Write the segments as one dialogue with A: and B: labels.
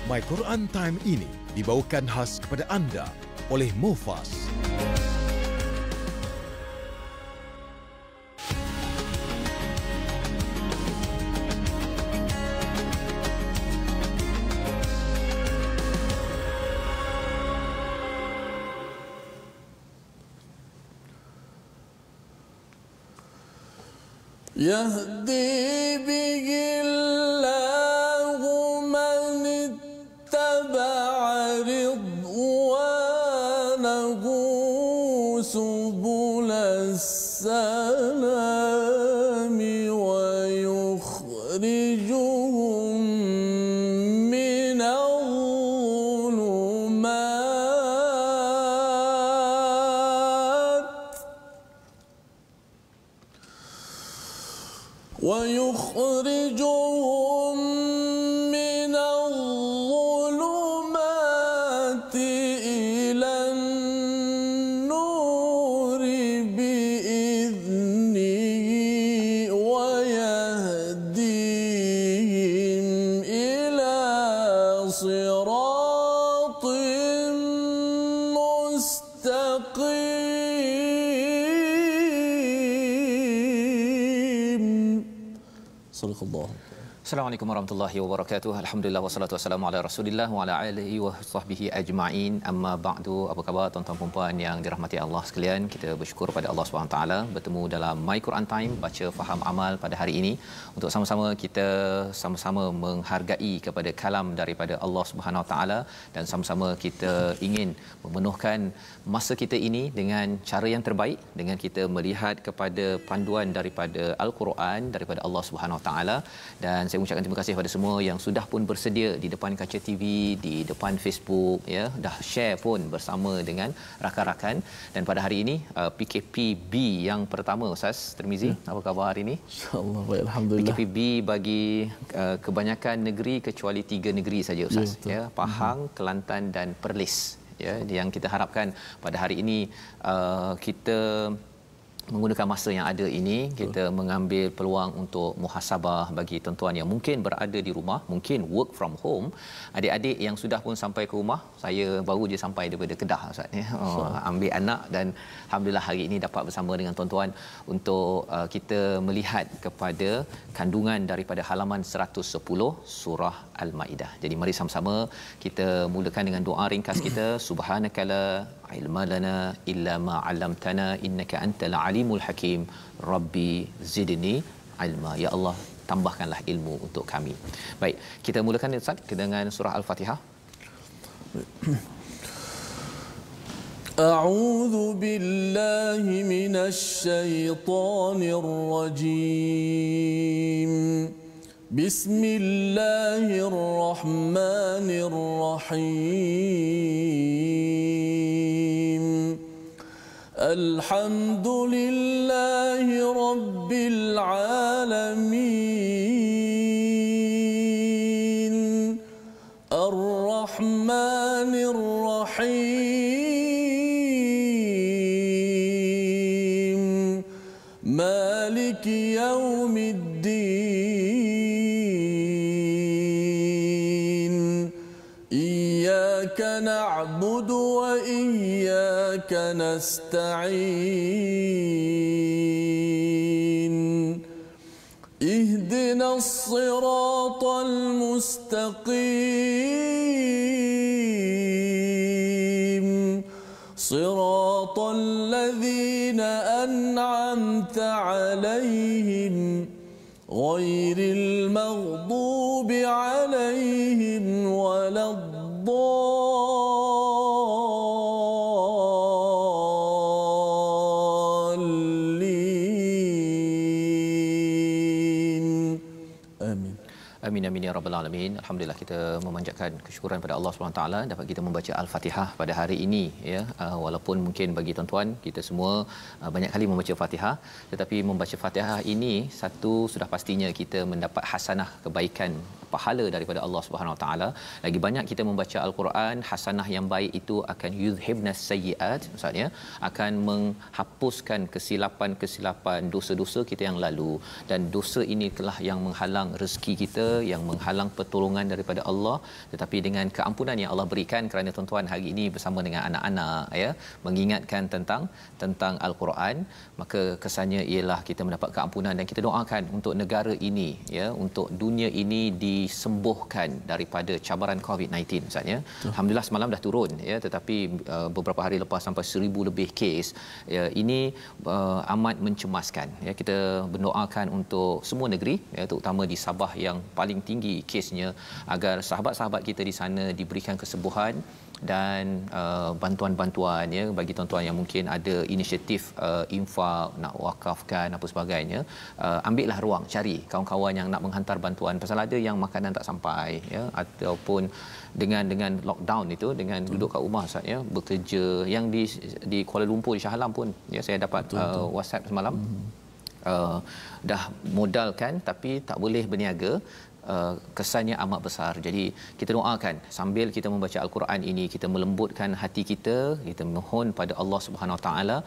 A: My Quran Time ini dibawakan khas kepada anda oleh Mufas.
B: يهدي به الله من اتبع رضوانه سبل السلام ويخرجهم من الظلمات إلى النور بإذنه ويهديهم إلى صراط مستقيم. صدق الله.
C: Assalamualaikum warahmatullahi wabarakatuh. Alhamdulillah wassalatu wassalamu ala Rasulillah wa ala alihi wa sahbihi ajma'in. Amma ba'du. Apa khabar tuan-tuan dan puan yang dirahmati Allah sekalian? Kita bersyukur pada Allah Subhanahu taala bertemu dalam My Quran Time baca faham amal pada hari ini untuk sama-sama kita sama-sama menghargai kepada kalam daripada Allah Subhanahu taala dan sama-sama kita ingin memenuhkan masa kita ini dengan cara yang terbaik dengan kita melihat kepada panduan daripada Al-Quran daripada Allah Subhanahu taala. Dan saya mengucapkan terima kasih kepada semua yang sudah pun bersedia di depan kaca TV, di depan Facebook, ya, dah share pun bersama dengan rakan-rakan. Dan pada hari ini PKPB yang pertama, Ustaz Tirmizi, apa khabar hari ini?
B: InsyaAllah baik, alhamdulillah.
C: PKPB bagi kebanyakan negeri kecuali 3 negeri saja, Ustaz, ya, Pahang, Kelantan dan Perlis, ya, yang kita harapkan pada hari ini kita menggunakan masa yang ada ini kita mengambil peluang untuk muhasabah bagi tuan-tuan yang mungkin berada di rumah, mungkin work from home, adik-adik yang sudah pun sampai ke rumah. Saya baru je sampai daripada Kedah, Ustaz, ya. Ambil anak dan alhamdulillah hari ini dapat bersama dengan tuan-tuan untuk kita melihat kepada kandungan daripada halaman 110 surah Al-Maidah. Jadi mari sama-sama kita mulakan dengan doa ringkas kita. Subhanakala ilma lana illa ma 'allamtana innaka antal alimul hakim. Rabbi zidni ilma. Ya Allah, tambahkanlah ilmu untuk kami. Baik, kita mulakan Ustaz dengan surah Al-Fatihah.
B: A'udzu billahi minasy syaithanir rajim. Bismillahirrahmanirrahim. Alhamdulillahi rabbil alamin. Ar-Rahmanir Rahim. Maliki yaumiddin. Iyyaka na'budu wa iyyaka nasta'in. Ihdinas siratal mustaqim. Siratal ladzina an'amta 'alaihim ghairil maghdubi 'alaihim waladdallin. Amin.
C: Amin amin ya rabbal alamin. Alhamdulillah, kita memanjatkan kesyukuran pada Allah Subhanahu taala dapat kita membaca Al-Fatihah pada hari ini, ya. Walaupun mungkin bagi tuan-tuan kita semua banyak kali membaca Fatihah, tetapi membaca Fatihah ini satu sudah pastinya kita mendapat hasanah kebaikan pahala daripada Allah Subhanahu Wa Taala. Lagi banyak kita membaca al-Quran, hasanah yang baik itu akan yuzhibnas sayyiat, maksudnya akan menghapuskan kesilapan-kesilapan dosa-dosa kita yang lalu, dan dosa ini telah yang menghalang rezeki kita, yang menghalang pertolongan daripada Allah. Tetapi dengan keampunan yang Allah berikan, kerana tuan-tuan hari ini bersama dengan anak-anak ya mengingatkan tentang al-Quran, maka kesannya ialah kita mendapat keampunan, dan kita doakan untuk negara ini ya, untuk dunia ini disembuhkan daripada cabaran COVID-19 Ustaz ya. Alhamdulillah semalam dah turun ya, tetapi beberapa hari lepas sampai 1000 lebih kes ya, ini amat mencemaskan ya. Kita berdoakan untuk semua negeri ya, terutama di Sabah yang paling tinggi kesnya, agar sahabat-sahabat kita di sana diberikan kesembuhan dan bantuan-bantuan ya, bagi tuan-tuan yang mungkin ada inisiatif infak nak wakafkan apa sebagainya, ambillah ruang, cari kawan-kawan yang nak menghantar bantuan, pasal ada yang makanan tak sampai ya, ataupun dengan lockdown itu, dengan duduk kat rumah Ustaz ya, bekerja yang di Kuala Lumpur, di Shah Alam pun ya, saya dapat WhatsApp semalam. Dah modalkan tapi tak boleh berniaga, kesannya amat besar. Jadi kita doakan sambil kita membaca al-Quran ini, kita melembutkan hati kita, kita mohon pada Allah Subhanahu Wa Taala,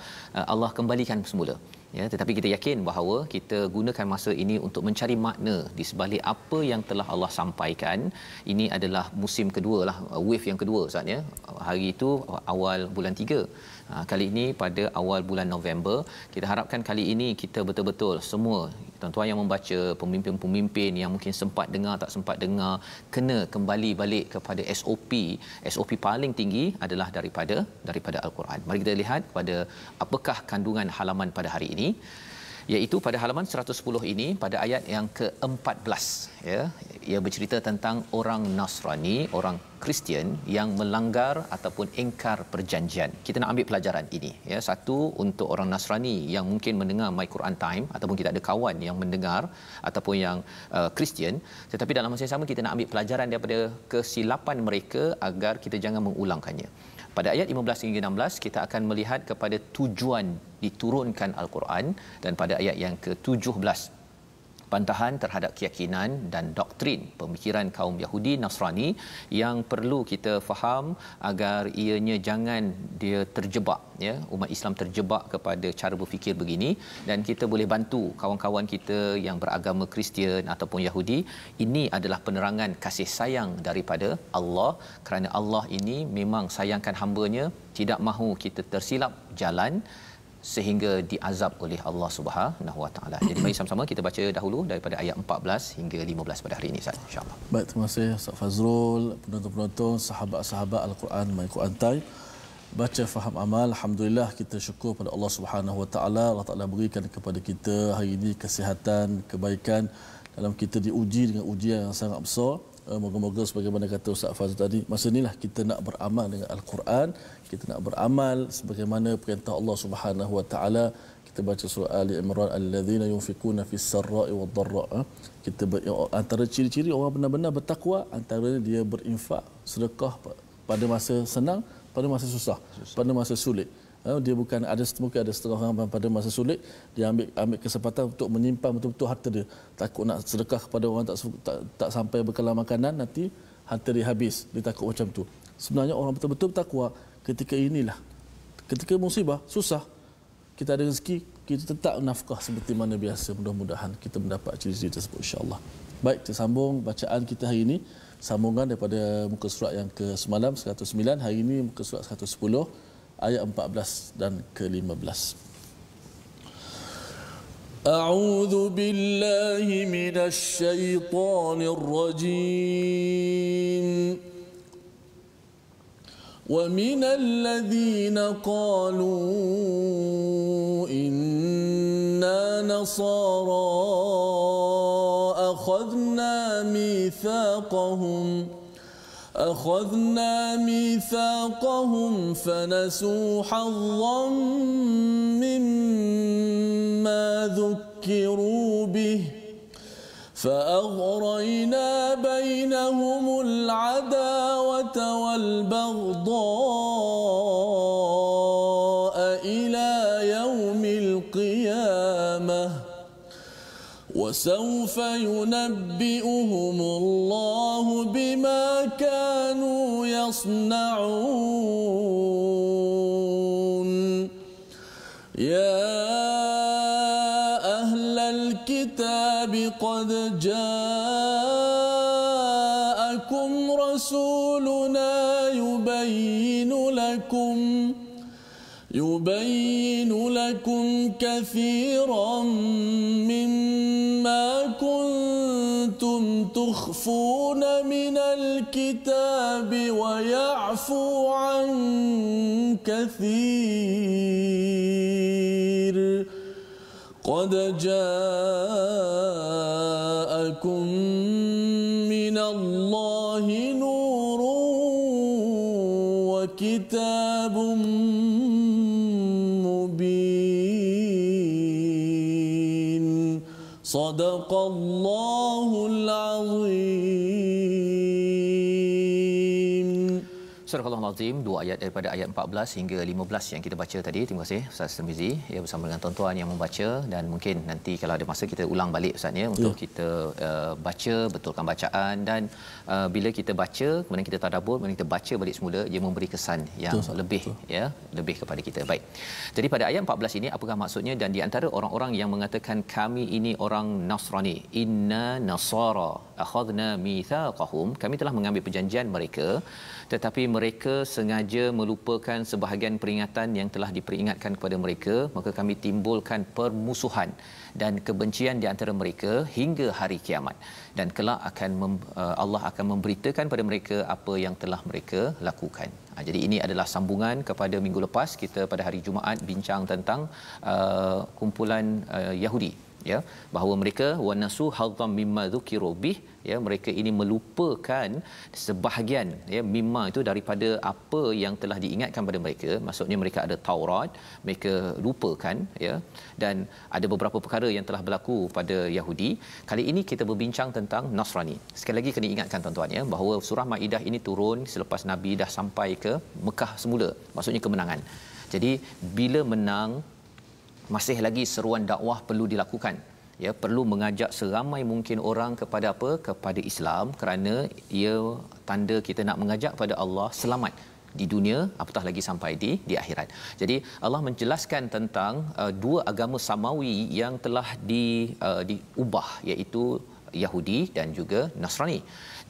C: Allah kembalikan semula ya. Tetapi kita yakin bahawa kita gunakan masa ini untuk mencari makna di sebalik apa yang telah Allah sampaikan. Ini adalah musim kedua lah, wave yang kedua Ustaz ya. Hari itu awal bulan 3, kali ini pada awal bulan November. Kita harapkan kali ini kita betul-betul semua tuan-tuan yang membaca, pemimpin-pemimpin yang mungkin sempat dengar tak sempat dengar, kena kembali balik kepada SOP paling tinggi adalah daripada al-Quran. Mari kita lihat pada apakah kandungan halaman pada hari ini, iaitu pada halaman 110 ini pada ayat yang ke-14 ya, ia bercerita tentang orang Nasrani, orang Kristian yang melanggar ataupun ingkar perjanjian. Kita nak ambil pelajaran ini ya. Satu, untuk orang Nasrani yang mungkin mendengar My Quran Time, ataupun kita ada kawan yang mendengar ataupun yang Kristian, tetapi dalam masa yang sama kita nak ambil pelajaran daripada kesilapan mereka agar kita jangan mengulangkannya. Pada ayat 15 hingga 16 kita akan melihat kepada tujuan diturunkan al-Quran, dan pada ayat yang ke-17 bantahan terhadap keyakinan dan doktrin pemikiran kaum Yahudi Nasrani yang perlu kita faham agar ianya jangan dia terjebak ya, umat Islam terjebak kepada cara berfikir begini, dan kita boleh bantu kawan-kawan kita yang beragama Kristian ataupun Yahudi. Ini adalah penerangan kasih sayang daripada Allah, kerana Allah ini memang sayangkan hamba-Nya, tidak mahu kita tersilap jalan sehingga diazab oleh Allah Subhanahu Wa Taala. Jadi mari sama-sama kita baca dahulu daripada ayat 14 hingga 15 pada hari ini Ustaz, insya-Allah.
B: Baik, terima kasih Ustaz Fazrul, penonton-penonton, sahabat-sahabat Al-Quran My Quran Time. Baca faham amal, alhamdulillah kita syukur pada Allah Subhanahu Wa Taala. Allah Taala berikan kepada kita hari ini kesihatan, kebaikan dalam kita diuji dengan ujian yang sangat besar. Moga-moga sebagaimana kata Ustaz Fazrul tadi, masa inilah kita nak beramal dengan Al-Quran, kita nak beramal sebagaimana perintah Allah Subhanahu Wa Taala. Kita baca surah Ali Imran, allazina yunfikuna fis sarra'i wad dharra. Kita antara ciri-ciri orang benar-benar bertakwa, antara dia berinfak, sedekah pada masa senang, pada masa susah, pada masa sulit. Dia bukan mungkin ada setengah orang pada masa sulit dia ambil kesempatan untuk menyimpan betul-betul harta dia, takut nak sedekah kepada orang tak sampai bekalan makanan, nanti harta dia habis, dia takut macam tu. Sebenarnya orang betul-betul bertakwa ketika inilah, ketika musibah susah, kita ada rezeki, kita tetap nafkah seperti mana biasa. Mudah-mudahan kita mendapat ciri-ciri tersebut insya-Allah. Baik, kita sambung bacaan kita hari ini, sambungan daripada muka surat yang ke semalam 109, hari ini muka surat 110 ayat 14 dan ke-15. A'udzu billahi minasy syaithanir rajim. Wa minal ladzina qalu inna nasara أخذنا ميثاقهم فنسوا حظا مما ذكروا به فأغرينا بينهم العداوة والبغضاء إلى يوم القيامة وسوف ينبئهم الله بما كانوا يصنعون يا أهل الكتاب قد جاءكم رسولنا يبين لكم كثيرا مما كنتم تخفون من الكتاب ويعفو عن كثير قد جاءكم من الله نور وكتاب مبين صدق الله العظيم.
C: Surah Al-Azim, 2 ayat daripada ayat 14 hingga 15 yang kita baca tadi. Terima kasih Ustaz Tirmizi ya, bersama dengan tuan-tuan yang membaca, dan mungkin nanti kalau ada masa kita ulang balik Ustaz ya, untuk kita baca, betulkan bacaan, dan bila kita baca kemudian kita tadabbur, kemudian kita baca balik semula, ia memberi kesan yang lebih ya, lebih kepada kita. Baik. Jadi pada ayat 14 ini apakah maksudnya? Dan di antara orang-orang yang mengatakan kami ini orang Nasrani, inna nasara akhadna mitsaqahum, kami telah mengambil perjanjian mereka, tetapi mereka sengaja melupakan sebahagian peringatan yang telah diperingatkan kepada mereka, maka kami timbulkan permusuhan dan kebencian di antara mereka hingga hari kiamat, dan kelak Allah akan memberitakan pada mereka apa yang telah mereka lakukan. Jadi ini adalah sambungan kepada minggu lepas kita pada hari Jumaat bincang tentang kumpulan Yahudi ya, bahawa mereka wanasu hadzam mimma dzukiru bih ya, mereka ini melupakan sebahagian ya, mimma itu daripada apa yang telah diingatkan pada mereka. Maksudnya mereka ada Taurat, mereka lupakan ya, dan ada beberapa perkara yang telah berlaku pada Yahudi. Kali ini kita berbincang tentang Nasrani. Sekali lagi kena ingatkan tuan-tuan ya, bahawa surah Maidah ini turun selepas Nabi dah sampai ke Mekah semula, maksudnya kemenangan. Jadi bila menang, masih lagi seruan dakwah perlu dilakukan ya, perlu mengajak seramai mungkin orang kepada apa? Kepada Islam, kerana ia tanda kita nak mengajak pada Allah selamat di dunia, apatah lagi sampai di akhirat. Jadi Allah menjelaskan tentang dua agama samawi yang telah diubah, iaitu Yahudi dan juga Nasrani.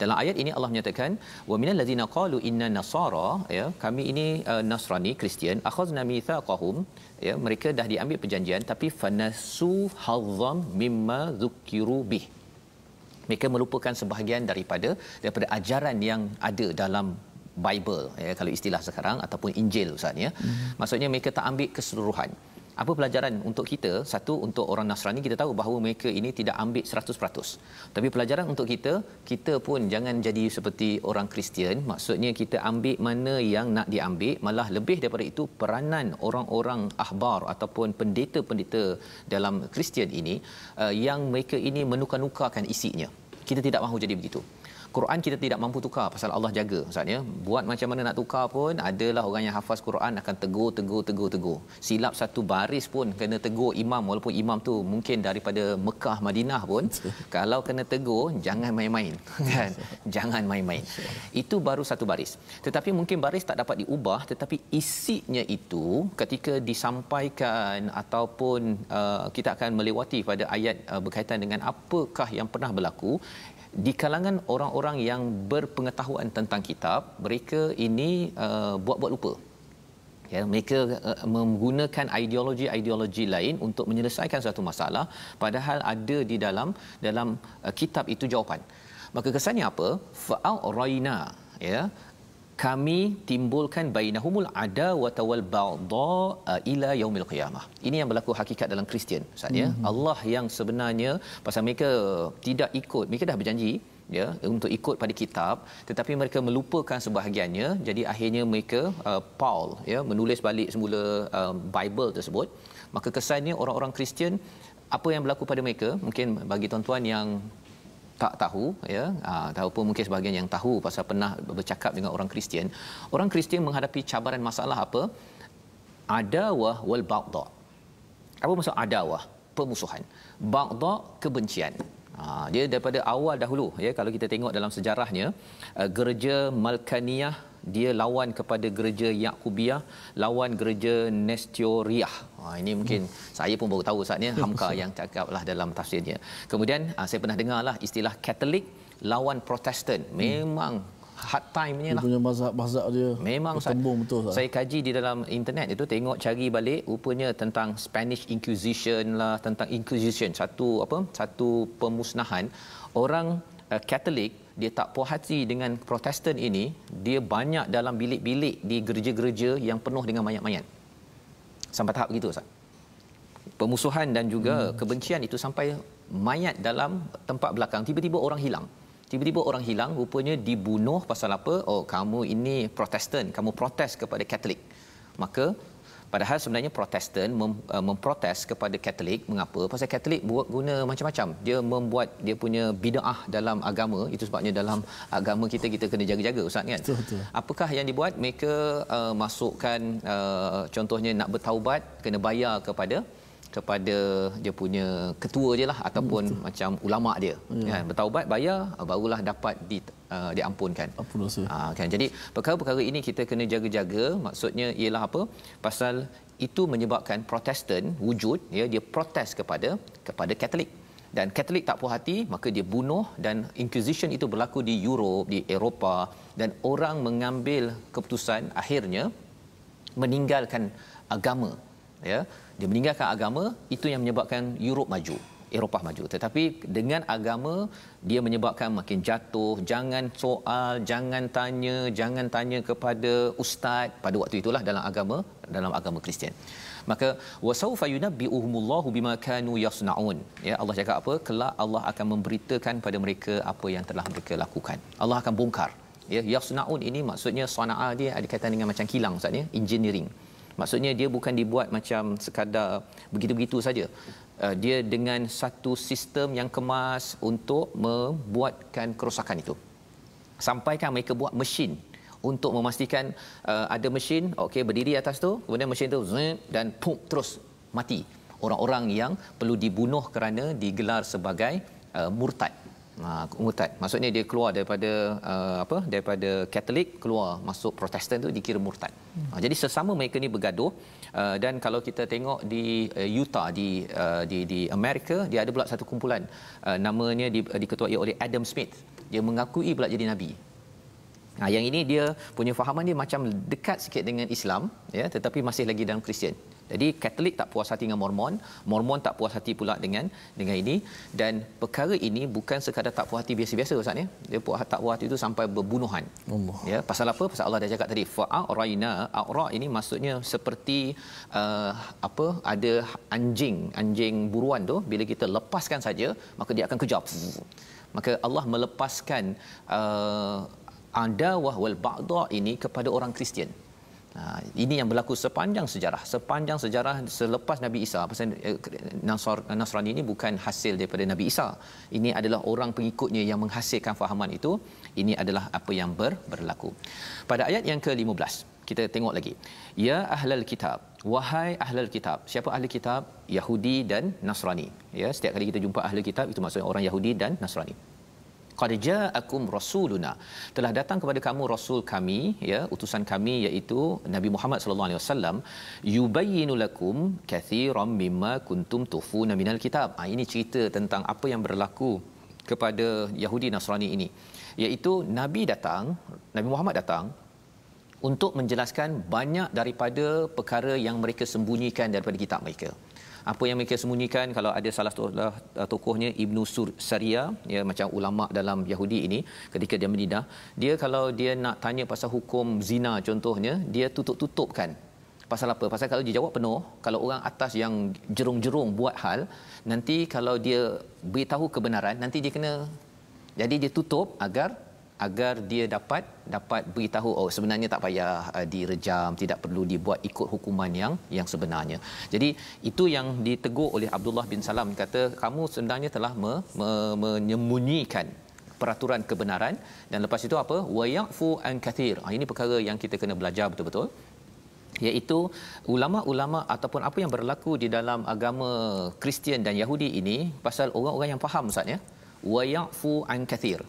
C: Dalam ayat ini Allah menyatakan wa minal ladzina qalu inna nasara ya, kami ini Nasrani, Kristian, akhadna mitsaqahum ya, mereka dah diambil perjanjian tapi fanasu hazzam mimma dzukiru bih, mereka melupakan sebahagian daripada ajaran yang ada dalam Bible ya, kalau istilah sekarang, ataupun Injil Ustaz ya. Maksudnya mereka tak ambil keseluruhan. Apa pelajaran untuk kita? Satu, untuk orang Nasrani kita tahu bahawa mereka ini tidak ambil 100%. Tapi pelajaran untuk kita pun jangan jadi seperti orang Kristian. Maksudnya kita ambil mana yang nak diambil, malah lebih daripada itu peranan orang-orang ahbar ataupun pendeta-pendeta dalam Kristian ini yang mereka ini menukar-nukarkan isinya. Kita tidak mahu jadi begitu. Quran kita tidak mampu tukar, pasal Allah jaga Ustaz ya. Buat macam mana nak tukar pun, adalah orang yang hafaz Quran akan tegur. Silap satu baris pun kena tegur imam, walaupun imam tu mungkin daripada Mekah Madinah pun kalau kena tegur jangan main-main kan. Jangan main-main. Itu baru satu baris. Tetapi mungkin baris tak dapat diubah, tetapi isinya itu ketika disampaikan ataupun kita akan melewati pada ayat berkaitan dengan apakah yang pernah berlaku di kalangan orang-orang yang berpengetahuan tentang kitab, mereka ini buat-buat lupa. Ya, mereka menggunakan ideologi lain untuk menyelesaikan satu masalah, padahal ada di dalam kitab itu jawapan. Maka kesannya apa? Fa'araina ya, kami timbulkan bainahumul adawata wal baghdha ila yaumil qiyamah. Ini yang berlaku hakikat dalam Kristian Ustaz ya. Allah yang sebenarnya, pasal mereka tidak ikut, mereka dah berjanji ya untuk ikut pada kitab, tetapi mereka melupakan sebahagiannya. Jadi akhirnya mereka Paul ya menulis balik semula Bible tersebut. Maka kesannya orang-orang Kristian, apa yang berlaku pada mereka, mungkin bagi tuan-tuan yang tak tahu ya, ataupun mungkin sebahagian yang tahu pasal pernah bercakap dengan orang Kristian. Orang Kristian menghadapi cabaran masalah apa? Adawah wal baghdha. Apa maksud adawah? pemusuhan. Baghdha, kebencian. Dia daripada awal dahulu ya, kalau kita tengok dalam sejarahnya, gereja Malkaniyah dia lawan kepada gereja Yaqubiyah, lawan gereja Nestoriah. Ini mungkin saya pun baru tahu Ustaz ni, Hamka yang cakaplah dalam tafsirnya. Kemudian saya pernah dengarlah istilah Katolik lawan Protestan. Memang hard time-nya lah.
B: Dia punya mazhab dia
C: memang
B: betul.
C: Saya kaji di dalam internet itu, tengok cari balik rupanya tentang Spanish Inquisition lah, tentang Inquisition, satu pemusnahan orang Katolik. Dia tak puas hati dengan Protestan ini, dia banyak dalam bilik-bilik di gereja-gereja yang penuh dengan mayat-mayat. Sampai tahap begitu Ustaz. Pemusuhan dan juga kebencian itu sampai mayat dalam tempat belakang, tiba-tiba orang hilang, rupanya dibunuh pasal apa? Oh, kamu ini Protestan, kamu protes kepada Katolik. Maka padahal sebenarnya Protestan memprotes kepada Katolik. Mengapa? Pasal Katolik guna macam-macam. Dia membuat dia punya bid'ah dalam agama. Itu sebabnya dalam agama kita kena jaga-jaga Ustaz kan.
B: Betul.
C: Apakah yang dibuat? Mereka masukkan contohnya nak bertaubat kena bayar kepada dia punya ketua je lah, ataupun macam ulama dia kan, bertaubat bayar barulah dapat diampunkan. Kan, jadi perkara-perkara ini kita kena jaga-jaga. Maksudnya ialah apa? Pasal itu menyebabkan Protestan wujud ya, dia protes kepada Katolik, dan Katolik tak puas hati, maka dia bunuh. Dan Inquisition itu berlaku di Europe, di Eropah, dan orang mengambil keputusan akhirnya meninggalkan agama ya. Dia meninggalkan agama, itu yang menyebabkan Europe maju, Eropah maju. Tetapi dengan agama dia menyebabkan makin jatuh. Jangan soal, jangan tanya kepada ustaz pada waktu itulah dalam agama Kristian. Maka wasaufa yunabbi'uhumullahu bima kanu yasnaun. Ya, Allah cakap apa? Kelak Allah akan memberitakan pada mereka apa yang telah mereka lakukan. Allah akan bongkar. Ya, yasnaun ini maksudnya sana'a dia ada kaitan dengan macam kilang Ustaz ya, engineering. Maksudnya dia bukan dibuat macam sekadar begitu-begitu saja. Dia dengan satu sistem yang kemas untuk membuatkan kerosakan itu. Sampaikan mereka buat mesin untuk memastikan ada mesin okey berdiri atas tu, kemudian mesin tu dan pum terus mati. Orang-orang yang perlu dibunuh kerana digelar sebagai murtad. Murtad maksudnya dia keluar daripada Katolik, keluar masuk Protestan tu dikira murtad. Jadi sesama mereka ni bergaduh. Dan kalau kita tengok di Utah di Amerika, dia ada pula satu kumpulan namanya diketuai oleh Adam Smith. Dia mengakui pula jadi nabi. Yang ini dia punya fahaman dia macam dekat sikit dengan Islam ya, tetapi masih lagi dalam Kristian. Jadi Katolik tak puas hati dengan Mormon tak puas hati pula dengan ini, dan perkara ini bukan sekadar tak puas hati biasa-biasa Ustaz ya. Dia tak puas hati itu sampai berbunuhan. Allah. Ya, pasal apa? Pasal Allah dah cakap tadi fa'araina, a'ra ini maksudnya seperti ada anjing buruan tu, bila kita lepaskan saja maka dia akan kejar. Maka Allah melepaskan adawah wal baghdha ini kepada orang Kristian. Ini yang berlaku sepanjang sejarah selepas Nabi Isa. Pasal Nasrani ini bukan hasil daripada Nabi Isa. Ini adalah orang pengikutnya yang menghasilkan fahaman itu. Ini adalah apa yang berlaku. Pada ayat yang ke-15 kita tengok lagi. Ya ahlal kitab, wahai ahlul kitab. Siapa ahli kitab? Yahudi dan Nasrani. Ya, setiap kali kita jumpa ahli kitab itu maksudnya orang Yahudi dan Nasrani. Qad ja'akum rasuluna, telah datang kepada kamu rasul kami ya, utusan kami iaitu Nabi Muhammad sallallahu alaihi wasallam, yubayyinu lakum kathiran mimma kuntum tukhfuna minal kitab. Ini cerita tentang apa yang berlaku kepada Yahudi Nasrani ini, iaitu Nabi Muhammad datang untuk menjelaskan banyak daripada perkara yang mereka sembunyikan daripada kitab mereka. Apa yang mereka sembunyikan, kalau ada salah tokohnya Ibnu Saria ya, macam ulama dalam Yahudi ini, ketika dia menidah, dia kalau dia nak tanya pasal hukum zina contohnya, dia tutup-tutupkan. Pasal apa? Pasal kalau dia jawab penuh, kalau orang atas yang jerung-jerung buat hal, nanti kalau dia beritahu kebenaran, nanti dia kena, jadi dia tutup agar dia dapat beritahu sebenarnya tak payah direjam, tidak perlu dibuat ikut hukuman yang sebenarnya. Jadi itu yang ditegur oleh Abdullah bin Salam, kata kamu sebenarnya telah menyembunyikan peraturan kebenaran, dan lepas itu apa? Wa ya'fu an kathir. Ini perkara yang kita kena belajar betul-betul. iaitu ulama-ulama ataupun apa yang berlaku di dalam agama Kristian dan Yahudi ini pasal orang-orang yang faham Ustaz ya, wa ya'fu an kathir.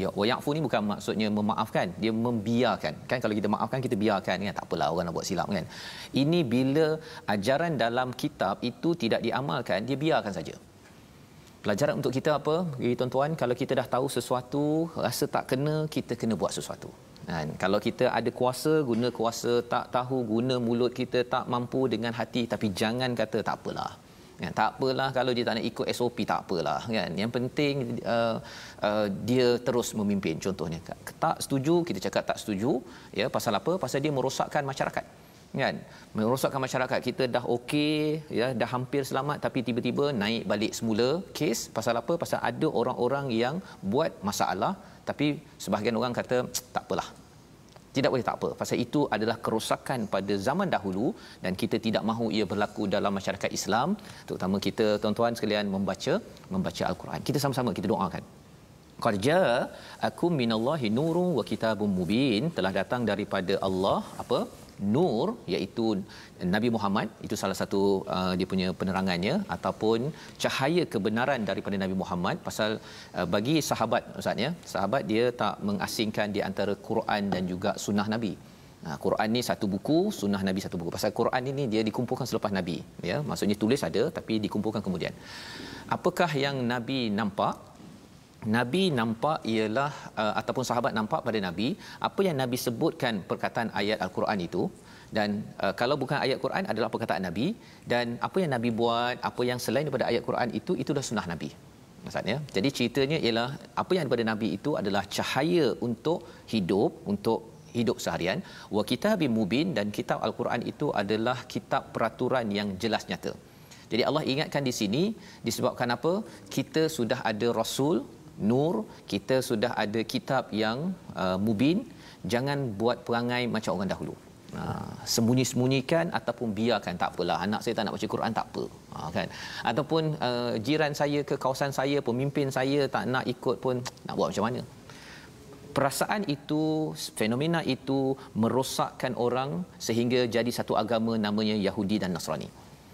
C: Ya, wa ya'fu ni bukan maksudnya memaafkan, dia membiarkan. Kan kalau kita maafkan kita biarkan kan, tak apalah orang nak buat silap kan. Ini bila ajaran dalam kitab itu tidak diamalkan, dia biarkan saja. Pelajaran untuk kita apa? Bagi tuan-tuan, kalau kita dah tahu sesuatu, rasa tak kena, kita kena buat sesuatu. Kan? Kalau kita ada kuasa, guna kuasa, tak tahu guna mulut kita, tak mampu dengan hati, tapi jangan kata tak apalah. Kan? Tak apalah kalau dia tak nak ikut SOP, tak apalah. Kan? Yang penting dia terus memimpin. Contohnya, tak setuju, kita cakap tak setuju. Ya, pasal apa? Pasal dia merosakkan masyarakat. Kan, merosakkan masyarakat. Kita dah okey ya, dah hampir selamat, tapi tiba-tiba naik balik semula kes. Pasal apa? Pasal ada orang-orang yang buat masalah, tapi sebahagian orang kata tak apalah, tidak boleh tak apa, pasal itu adalah kerosakan pada zaman dahulu dan kita tidak mahu ia berlaku dalam masyarakat Islam, terutama kita tuan-tuan sekalian membaca Al-Quran. Kita sama-sama kita doakan. Qad ja'akum minallahi nurun wa kitabun mubin, telah datang daripada Allah apa? Nur, iaitu Nabi Muhammad, itu salah satu dia punya penerangannya, ataupun cahaya kebenaran daripada Nabi Muhammad. Pasal bagi sahabat Ustaz ya, sahabat dia tak mengasingkan di antara Quran dan juga sunnah Nabi. Quran ni satu buku, sunnah Nabi satu buku. Pasal Quran ini dia dikumpulkan selepas Nabi ya, maksudnya tulis ada tapi dikumpulkan kemudian. Apakah yang Nabi nampak? Nabi nampak ialah ataupun sahabat nampak pada Nabi apa yang Nabi sebutkan perkataan ayat Al-Quran itu, dan kalau bukan ayat Quran adalah perkataan Nabi, dan apa yang Nabi buat, apa yang selain daripada ayat Quran itu dah sunnah Nabi. Maksudnya, jadi ceritanya ialah apa yang daripada Nabi itu adalah cahaya untuk hidup seharian. Wa kitabim mubin, dan kitab Al-Quran itu adalah kitab peraturan yang jelas nyata. Jadi Allah ingatkan di sini disebabkan apa? Kita sudah ada Rasul Nur, kita sudah ada kitab yang mubin. Jangan buat perangai macam orang dahulu. Sembunyi-sembunyikan ataupun biarkan, tak apalah, anak saya tak nak baca Quran, tak apa. Kan? Ataupun jiran saya ke kawasan saya, pemimpin saya tak nak ikut pun, nak buat macam mana? Perasaan itu, fenomena itu merosakkan orang sehingga jadi satu agama namanya Yahudi dan Nasrani.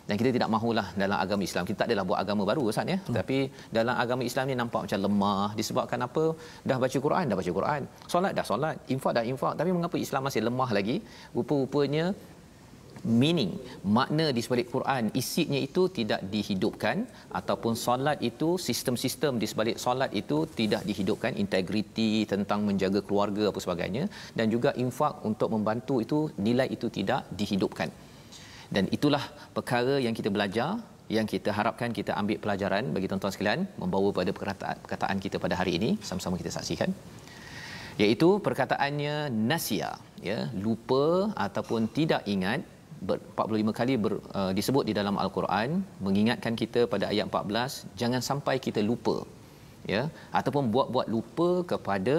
C: Dan kita tidak mahulah dalam agama Islam, kita tak adalah buat agama baru Ustaz ya. Tapi dalam agama Islam ni nampak macam lemah disebabkan apa? Dah baca Quran, solat dah solat, infak dah infak, tapi mengapa Islam masih lemah lagi? Rupa-rupanya makna di sebalik Quran, isinya itu tidak dihidupkan, ataupun solat itu, sistem-sistem di sebalik solat itu tidak dihidupkan, integriti tentang menjaga keluarga apa sebagainya, dan juga infak untuk membantu itu, nilai itu tidak dihidupkan. Dan itulah perkara yang kita belajar, yang kita harapkan kita ambil pelajaran bagi tuan-tuan sekalian, membawa pada perkataan kita pada hari ini. Sama-sama kita saksikan, iaitu perkataannya nasia ya, lupa ataupun tidak ingat. 45 kali disebut di dalam Al-Quran, mengingatkan kita pada ayat 14 jangan sampai kita lupa ya, ataupun buat-buat lupa kepada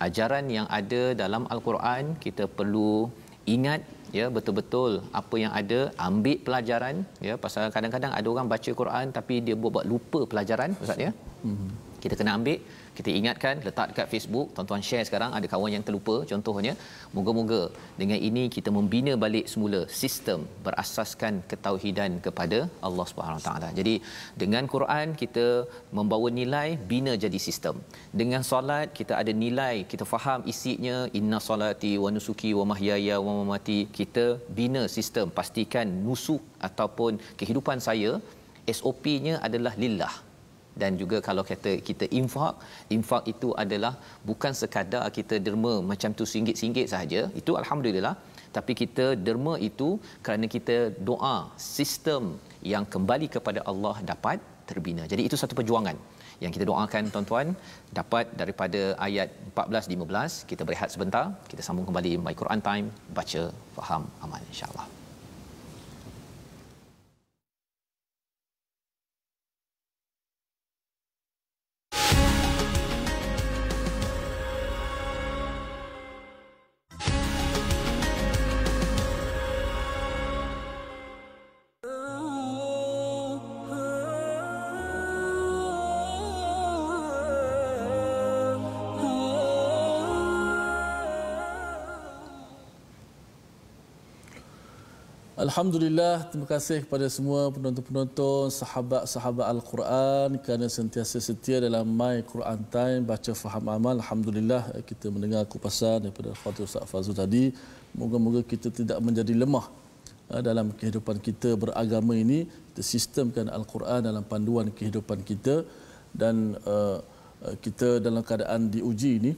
C: ajaran yang ada dalam Al-Quran. Kita perlu ingat ya, betul-betul apa yang ada, ambil pelajaran ya. Pasal kadang-kadang ada orang baca Quran tapi dia buat lupa pelajaran Ustaz ya. Kita kena ambil, kita ingatkan, letak dekat Facebook, tuan-tuan share sekarang, ada kawan yang terlupa contohnya. Moga-moga dengan ini kita membina balik semula sistem berasaskan ketauhidan kepada Allah Subhanahu Wa Taala. Jadi dengan Quran kita membawa nilai, bina jadi sistem. Dengan solat kita ada nilai, kita faham isinya, inna solati wa nusuki wa mahyaya wa mamati. Kita bina sistem, pastikan nusuk ataupun kehidupan saya SOP-nya adalah lillah. Dan juga kalau kata kita infak itu adalah bukan sekadar kita derma macam tu singgit-singgit sahaja, itu alhamdulillah, tapi kita derma itu kerana kita doa sistem yang kembali kepada Allah dapat terbina. Jadi itu satu perjuangan yang kita doakan tuan-tuan dapat daripada ayat 14-15. Kita berehat sebentar, kita sambung kembali My Quran Time, baca, faham, amal, insya-Allah.
B: Alhamdulillah, terima kasih kepada semua penonton-penonton, sahabat-sahabat Al-Quran kerana sentiasa setia dalam My Quran Time, baca faham amal. Alhamdulillah, kita mendengar kupasan daripada Fadil Ustaz Fazul tadi. Moga-moga kita tidak menjadi lemah dalam kehidupan kita beragama ini. Kita sistemkan Al-Quran dalam panduan kehidupan kita dan kita dalam keadaan diuji ini.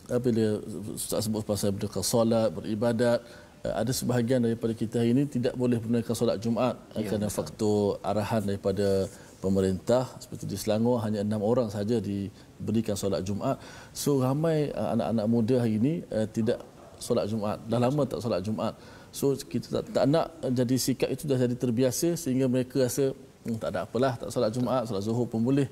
B: Bila Ustaz sebut pasal berdekatan solat, beribadat, ada sebahagian daripada kita hari ini tidak boleh menunaikan solat Jumaat kerana faktor arahan daripada pemerintah. Seperti di Selangor hanya 6 orang saja diberikan solat Jumaat. So ramai anak-anak muda hari ini tidak solat Jumaat. Dah lama tak solat Jumaat. So kita tak nak jadi sikap itu dah jadi terbiasa sehingga mereka rasa tak ada apalah, tak solat Jumaat, solat Zuhur pun boleh.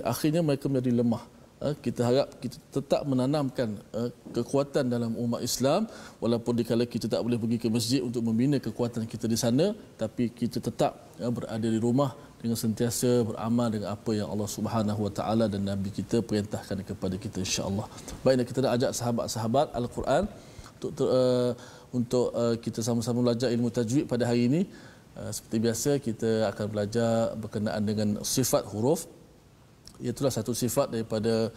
B: Akhirnya mereka menjadi lemah. Kita harap kita tetap menanamkan kekuatan dalam umat Islam, walaupun dikala kita tak boleh pergi ke masjid untuk membina kekuatan kita di sana, tapi kita tetap berada di rumah dengan sentiasa beramal dengan apa yang Allah Subhanahu Wa Taala dan Nabi kita perintahkan kepada kita, insya-Allah. Baiklah, kita nak ajak sahabat-sahabat Al-Quran untuk kita sama-sama belajar ilmu tajwid pada hari ini. Seperti biasa kita akan belajar berkenaan dengan sifat huruf. Itulah satu sifat daripada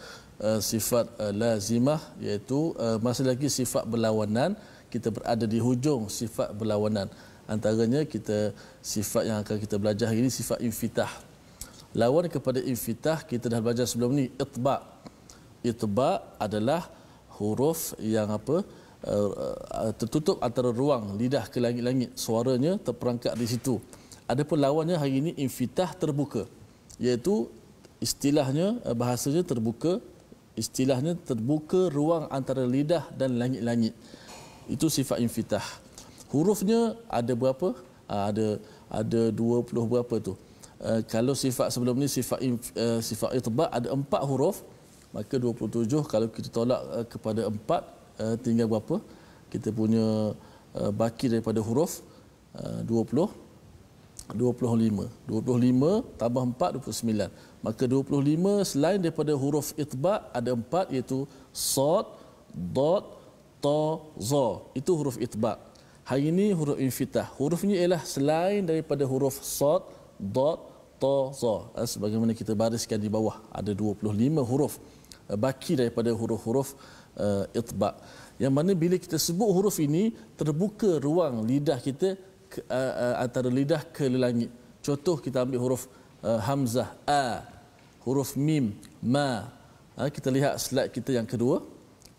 B: sifat lazimah, iaitu masih lagi sifat berlawanan. Kita berada di hujung sifat berlawanan. Antaranya sifat yang akan kita belajar hari ini sifat infitah. Lawan kepada infitah kita dah belajar sebelum ni, itba'. Itba' adalah huruf yang tertutup antara ruang lidah ke langit-langit, suaranya terperangkap di situ. Adapun lawannya hari ini infitah, terbuka, iaitu istilahnya, bahasanya terbuka, istilahnya terbuka ruang antara lidah dan langit-langit. Itu sifat infitah. Hurufnya ada berapa? Ada 20 berapa tu. Kalau sifat sebelum ni sifat itba' ada 4 huruf, maka 27. Kalau kita tolak kepada 4, tinggal berapa? Kita punya baki daripada huruf 25 tambah 4, 29. Maka 25 selain daripada huruf itba' ada 4, iaitu sad, dad, ta, za. Itu huruf itba'. Hari ini huruf infitah. Hurufnya ialah selain daripada huruf sad, dad, ta, za. Sebagaimana kita bariskan di bawah, ada 25 huruf baki daripada huruf-huruf itba'. Yang mana bila kita sebut huruf ini, terbuka ruang lidah kita antara lidah ke langit. Contoh, kita ambil huruf hamzah a, huruf mim ma. Kita lihat slide kita yang kedua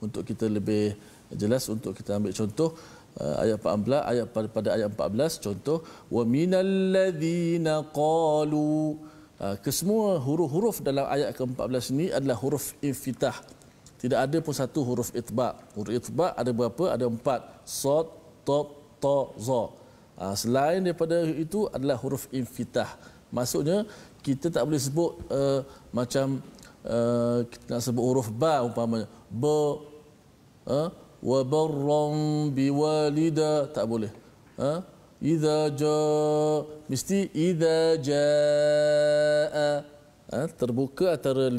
B: untuk kita lebih jelas. Untuk kita ambil contoh ayat 14, pada ayat 14, contoh wa minal ladzina qalu. Kesemua huruf-huruf dalam ayat ke-14 ini adalah huruf infitah. Tidak ada pun satu huruf itba'. Huruf itba' ada berapa? Ada 4. Sad, ta, ta, za. Selain daripada itu adalah huruf infitah. Maksudnya kita tak boleh sebut macam kita nak sebut huruf ba umpamanya ba, wa barran biwalida, tak boleh. Idza jaa, mesti idza jaa. Terbuka antara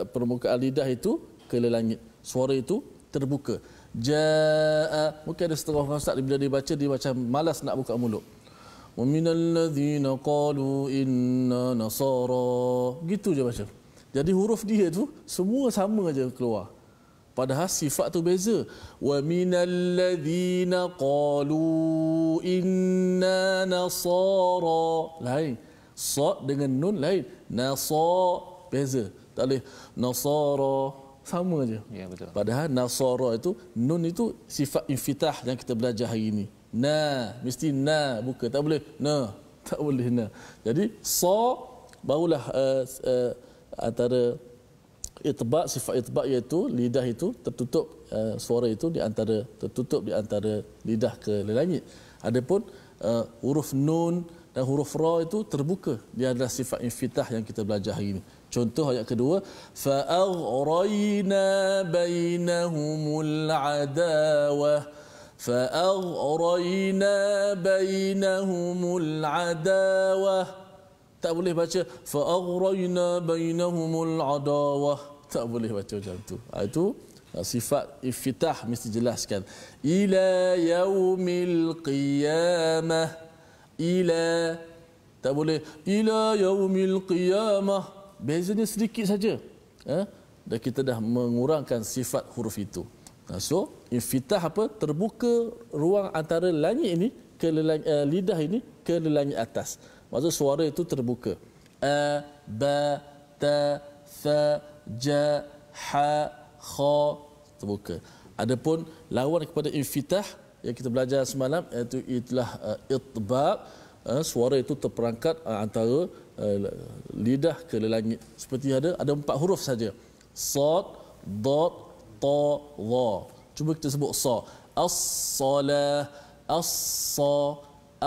B: permukaan lidah itu ke langit. Suara itu terbuka. Jaa, mungkin ada setengah orang ustaz bila dia baca dia macam malas nak buka mulut. Wa minal ladzina qalu inna nasara, gitu je baca. Jadi huruf dia tu semua sama aja keluar, padahal sifat tu beza. Wa minal ladzina qalu inna nasara, lain. Sad dengan nun lain. Nasara beza, tak boleh nasara, sama aja.
C: Ya, betul.
B: Padahal nasara itu, nun itu sifat infitah yang kita belajar hari ini. Na, mesti na buka, tak boleh na, tak boleh na. Jadi sa barulah antara itba', sifat itba' iaitu lidah itu tertutup, suara itu tertutup di antara lidah ke langit. Adapun huruf nun dan huruf ra itu terbuka. Dia adalah sifat infitah yang kita belajar hari ini. Contoh ayat kedua, fa aghrayna bainahumul adawah. فَأَغْرَيْنَا بَيْنَهُمُ الْعَدَاوَةِ. Tak boleh baca فَأَغْرَيْنَا بَيْنَهُمُ الْعَدَاوَةِ. tak boleh baca macam tu. Itu sifat iftitah mesti jelaskan. Ila yaumil qiyamah. Ila, tak boleh ila yaumil qiyamah. Bezanya sedikit saja. Dan kita dah mengurangkan sifat huruf itu. So, iftitah apa? Terbuka ruang antara langit ini ke lidah ini ke langit atas. Maksud suara itu terbuka. A, ba, ta, tha, ja, ha, kha, terbuka. Adapun lawan kepada infitah yang kita belajar semalam iaitu itulah itbaq, suara itu terperangkat antara lidah ke langit. Seperti ada 4 huruf saja. Sad, dad, ta, dha. Cuba kita sebut sa. As-salah, as-sa,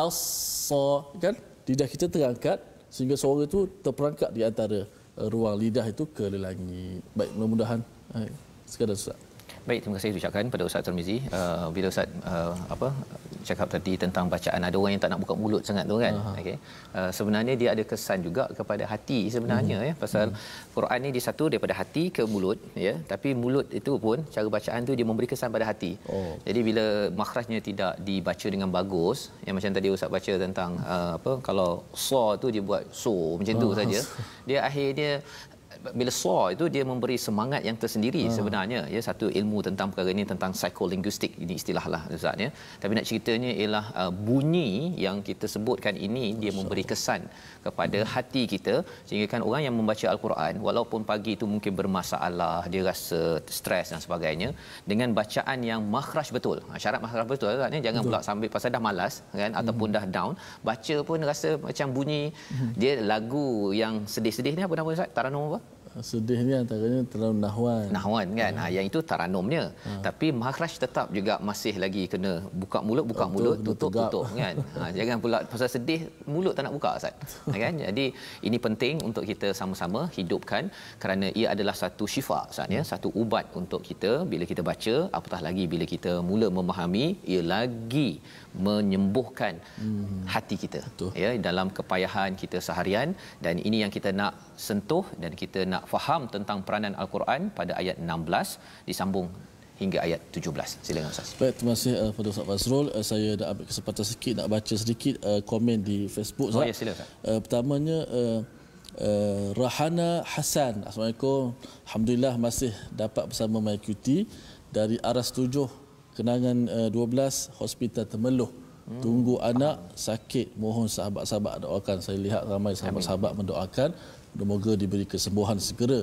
B: as-sa, kan? Lidah kita terangkat sehingga suara itu terperangkap di antara ruang lidah itu ke langit. Baik, mudah-mudahan sekadar Ustaz.
C: Baik, terima kasih ucapkan pada Ustaz Tarmizi. Bila Ustaz cakap tadi tentang bacaan, ada orang yang tak nak buka mulut sangat tu kan. Okey. Sebenarnya dia ada kesan juga kepada hati sebenarnya ya, pasal Quran ni dia satu daripada hati ke mulut ya, tapi mulut itu pun cara bacaan tu dia memberi kesan pada hati. Jadi bila makhrajnya tidak dibaca dengan bagus, yang macam tadi Ustaz baca tentang kalau sa tu dia buat so macam tu saja, dia akhirnya bila sa itu dia memberi semangat yang tersendiri sebenarnya ya. Satu ilmu tentang perkara ini tentang psikolinguistik, ini istilahlah Ustaz ya, tapi nak ceritanya ialah bunyi yang kita sebutkan ini dia memberi kesan kepada hati kita, sehingga kan orang yang membaca al-Quran walaupun pagi itu mungkin bermasalah, dia rasa stres dan sebagainya, dengan bacaan yang makhraj betul. Syarat makhraj betul Ustaz ya, jangan pula sambil pasal dah malas kan ataupun dah down, baca pun rasa macam bunyi dia lagu yang sedih-sedih ni apa nama Ustaz? Taranum apa?
B: Sedih ni antaranya terlalu nahwan
C: kan. Yang itu taranumnya. Tapi makhraj tetap juga masih lagi kena buka mulut tutup kan. Jangan pula pasal sedih mulut tak nak buka Ustaz. Kan? Jadi ini penting untuk kita sama-sama hidupkan, kerana ia adalah satu syifa Ustaz ya, satu ubat untuk kita bila kita baca, apatah lagi bila kita mula memahami, ia lagi menyembuhkan hati kita ya dalam kepayahan kita seharian. Dan ini yang kita nak sentuh dan kita nak faham tentang peranan al-Quran pada ayat 16 disambung hingga ayat 17. Silakan Ustaz.
B: Baik, terima kasih kepada Ustaz Fazrul. Saya dah ambil kesempatan sikit nak baca sedikit komen di Facebook Ustaz.
C: Ya, silakan.
B: Pertamanya Rahana Hasan. Assalamualaikum. Alhamdulillah masih dapat bersama mengikuti dari Aras 7 Kenangan 12 Hospital Temeloh. Tunggu anak sakit, mohon sahabat-sahabat doakan. Saya lihat ramai sahabat-sahabat mendoakan, semoga diberi kesembuhan segera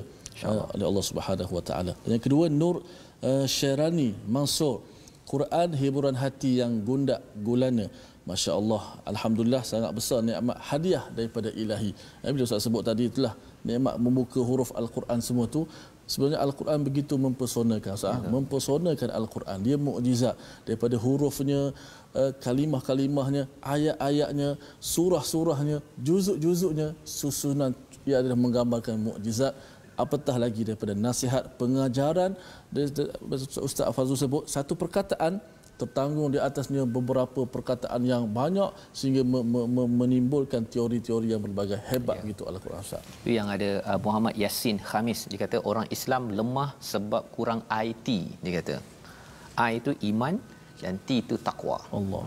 B: oleh Allah Subhanahu Wa Taala. Dan yang kedua, Nur Syarani Mansur, Quran hiburan hati yang gundak gulana. Masya-Allah, alhamdulillah, sangat besar nikmat hadiah daripada Ilahi. Bila Ustaz sebut tadi itulah nikmat membuka huruf al-Quran semua tu. Sebenarnya al-Quran begitu mempersonakan Ustaz, mempersonakan al-Quran. Dia mukjizat daripada hurufnya, kalimah-kalimahnya, ayat-ayatnya, surah-surahnya, juzuk-juzuknya, susunan ia adalah menggambarkan mukjizat. Apatah lagi daripada nasihat, pengajaran. Ustaz Fazul sebut satu perkataan tertanggung di atasnya beberapa perkataan yang banyak sehingga menimbulkan teori-teori yang berbagai. Hebat gitu al-Quran Ustaz.
C: Itu yang ada Muhammad Yasin Khamis, dia kata orang Islam lemah sebab kurang IT. Dia kata I itu iman dan T itu takwa.
B: Allah.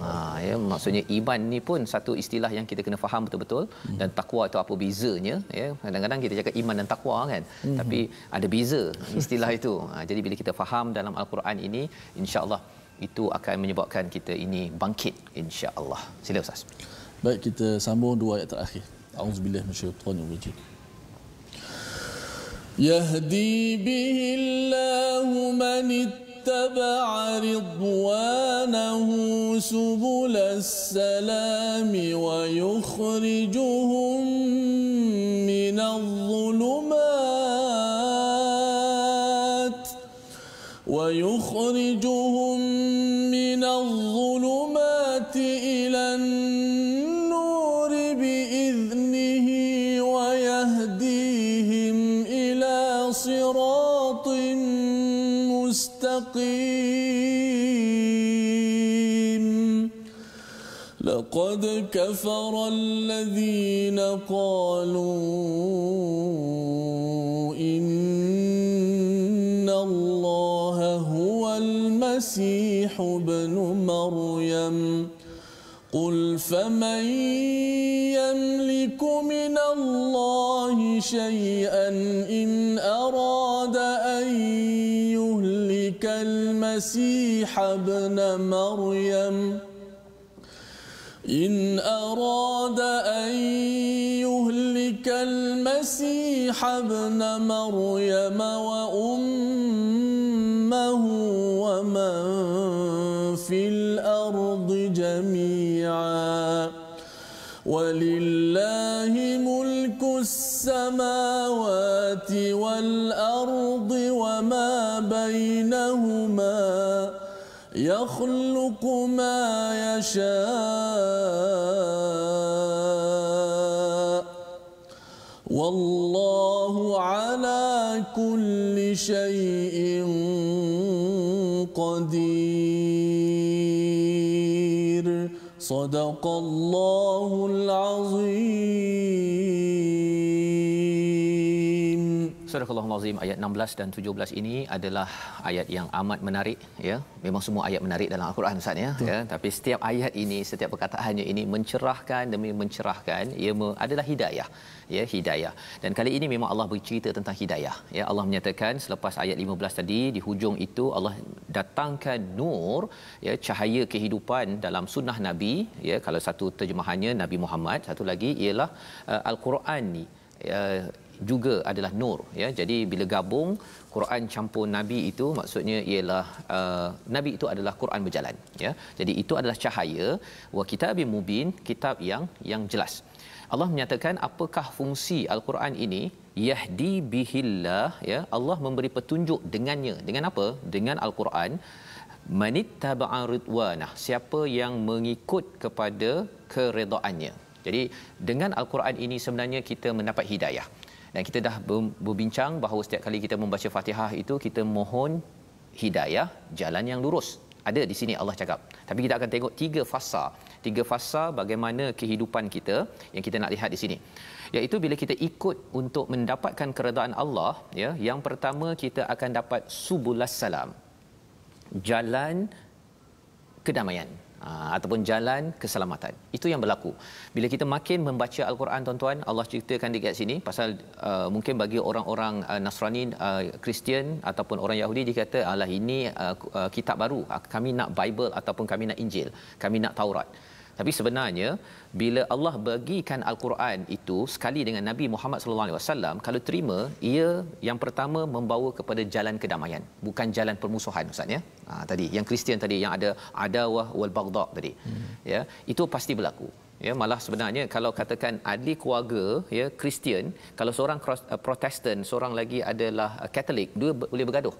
C: Ya, maksudnya iman ni pun satu istilah yang kita kena faham betul-betul, dan takwa itu apa bezanya ya. Kadang-kadang kita cakap iman dan takwa kan, tapi ada beza istilah itu. Jadi bila kita faham dalam al-Quran ini, insya-Allah itu akan menyebabkan kita ini bangkit insya-Allah. Sila Ustaz.
B: Baik, kita sambung 2 ayat terakhir. Auzubillahi minasyaitanir rajim. Yahdi bihillahu man ittaba'a ridwanahu subulas salami wa yukhrijuhum minadh dhulumat ويخرجهم من الظلمات إلى النور بإذنه ويهديهم إلى صراط مستقيم لقد كفر الذين قالوا إن المسيح ابن مريم قل فمن يملك من الله شيئا إن أراد أن يهلك المسيح ابن مريم إن أراد أن يهلك المسيح ابن مريم وأمه ومن في الأرض جميعا ولله ملك السماوات والأرض وما بينهما يخلق ما يشاء والله على كل شيء قدير صدق الله العظيم.
C: Surah Al-Azim ayat 16 dan 17 ini adalah ayat yang amat menarik, ya. Memang semua ayat menarik dalam Al-Quran, Ustaz, ya. Ya, tapi setiap ayat ini, setiap perkataannya ini mencerahkan demi mencerahkan, ia adalah hidayah, ya, hidayah. Dan kali ini memang Allah bercerita tentang hidayah, ya. Allah menyatakan selepas ayat 15 tadi, di hujung itu Allah datangkan nur, ya, cahaya kehidupan dalam sunnah Nabi, ya. Kalau satu terjemahannya Nabi Muhammad, satu lagi ialah Al-Quran ni, juga adalah nur, ya. Jadi bila gabung Quran campur nabi itu maksudnya ialah nabi itu adalah Quran berjalan, ya. Jadi itu adalah cahaya, wa kitabim mubin, kitab yang jelas. Allah menyatakan apakah fungsi al-Quran ini? Yahdi bihillah, ya. Allah memberi petunjuk dengannya. Dengan apa? Dengan al-Quran. Manittaba'a ridwanah, siapa yang mengikut kepada keredaannya. Jadi dengan al-Quran ini sebenarnya kita mendapat hidayah. Dan kita dah berbincang bahawa setiap kali kita membaca Fatihah itu kita mohon hidayah, jalan yang lurus. Ada di sini Allah cakap. Tapi kita akan tengok tiga fasa bagaimana kehidupan kita yang kita nak lihat di sini. Iaitu bila kita ikut untuk mendapatkan keredaan Allah, ya, yang pertama kita akan dapat subulas salam. Jalan kedamaian. Ataupun jalan keselamatan. Itu yang berlaku. Bila kita makin membaca Al-Quran, tuan-tuan, Allah ceritakan dekat sini pasal mungkin bagi orang-orang Nasrani, Kristian ataupun orang Yahudi, dia kata, alah ini kitab baru. Kami nak Bible ataupun kami nak Injil. Kami nak Taurat. Tapi sebenarnya bila Allah bagikan Al-Quran itu sekali dengan Nabi Muhammad sallallahu alaihi wasallam, kalau terima, ia yang pertama membawa kepada jalan kedamaian, bukan jalan permusuhan, Ustaz, ya. Tadi yang Kristian tadi yang ada adawah wal baghdha tadi. Ya, itu pasti berlaku. Ya, malah sebenarnya kalau katakan adik keluarga, ya, Kristian, kalau seorang Protestan, seorang lagi adalah Katolik, dua boleh bergaduh.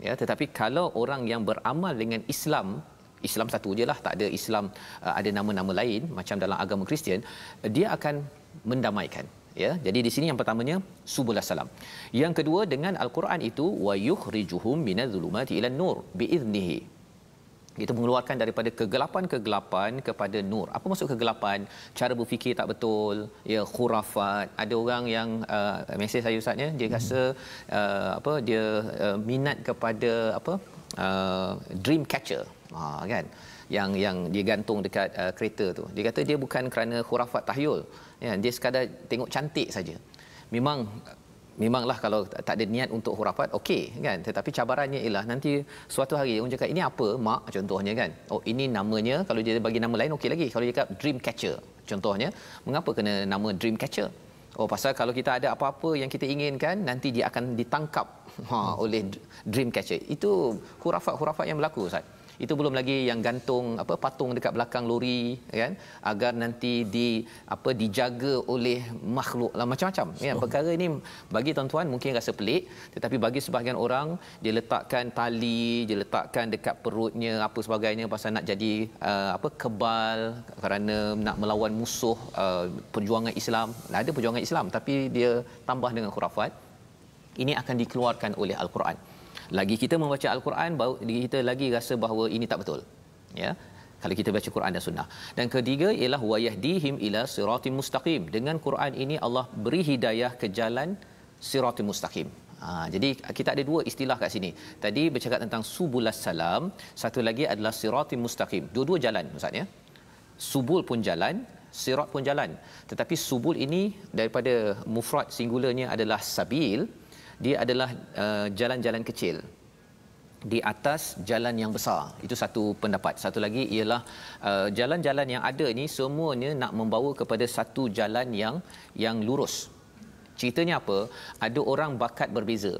C: Ya, tetapi kalau orang yang beramal dengan Islam satu je lah, tak ada Islam ada nama-nama lain macam dalam agama Kristian, dia akan mendamaikan, ya. Jadi di sini yang pertamanya subulas salam. Yang kedua, dengan al-Quran itu wa yukhrijuhum minadh-dhulumati ilan nur biiznihi. Kita mengeluarkan daripada kegelapan kepada nur. Apa maksud kegelapan? Cara berfikir tak betul, ya, khurafat. Ada orang yang mesej saya, Ustaz, ya, dia rasa dia minat kepada dream catcher. Kan, yang dia gantung dekat kereta tu. Dia kata dia bukan kerana khurafat tahyul, ya, dia sekadar tengok cantik saja. Memanglah kalau tak ada niat untuk khurafat, okey, kan. Tetapi cabarannya ialah nanti suatu hari orang cakap ini apa, mak, contohnya, kan. Oh, ini namanya, kalau dia bagi nama lain okey lagi. Kalau dia cakap dream catcher contohnya, mengapa kena nama dream catcher? Oh, pasal kalau kita ada apa-apa yang kita inginkan, nanti dia akan ditangkap oleh dream catcher. Itu khurafat yang berlaku, Ustaz. Itu belum lagi yang gantung patung dekat belakang lori, kan, agar nanti dijaga oleh makhluk lah, macam-macam, ya. Perkara ini bagi tuan-tuan mungkin rasa pelik, tetapi bagi sebahagian orang dia letakkan tali, dia letakkan dekat perutnya apa sebagainya pasal nak jadi kebal kerana nak melawan musuh perjuangan Islam. Ada perjuangan Islam tapi dia tambah dengan khurafat. Ini akan dikeluarkan oleh Al-Quran. Lagi kita membaca Al-Quran, baru kita lagi rasa bahawa ini tak betul, ya, kalau kita baca Quran dan Sunnah. Dan ketiga ialah wa yahdihim ila siratim mustaqim. Dengan Quran ini Allah beri hidayah ke jalan siratim mustaqim. Jadi kita ada dua istilah kat sini. Tadi bercakap tentang subulas salam, satu lagi adalah siratim mustaqim. Dua-dua jalan Ustaz ya. Subul pun jalan, sirat pun jalan. Tetapi subul ini daripada mufrad singularnya adalah sabil, dia adalah jalan-jalan kecil di atas jalan yang besar. Itu satu pendapat. Satu lagi ialah jalan-jalan yang ada ni semuanya nak membawa kepada satu jalan yang lurus. Ceritanya apa? Ada orang bakat berbeza.